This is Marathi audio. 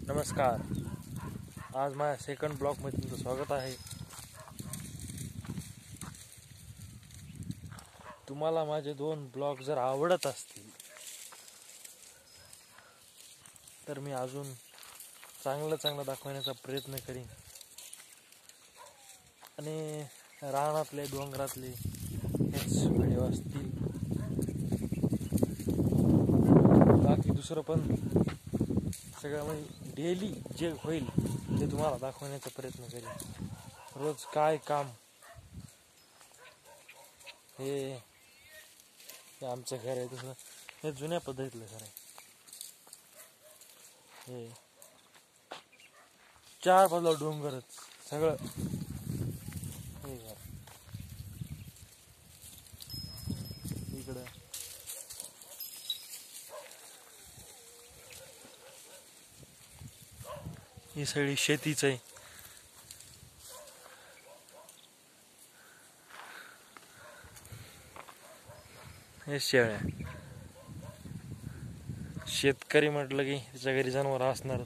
नमस्कार. आज माझ्या सेकंड ब्लॉगमध्ये तुमचं स्वागत आहे. तुम्हाला माझे 2 ब्लॉग जर आवडत असतील तर मी अजून चांगलं दाखवण्याचा प्रयत्न करीन. आणि रानातले डोंगरातले हेच व्हिडिओ असतील. बाकी दुसरं पण सगळं म्हणजे डेली जे होईल ते तुम्हाला दाखवण्याचा प्रयत्न करेन. रोज काय काम हे आमचं घर आहे तसं हे जुन्या पद्धतीतलं घर आहे. हे 4 बाजूला डोंगरच सगळं हे घर. इकडं ही सगळी शेतीच आहे. हे शेळ्या. शेतकरी म्हटलं की त्याच्या घरी जनावर असणार.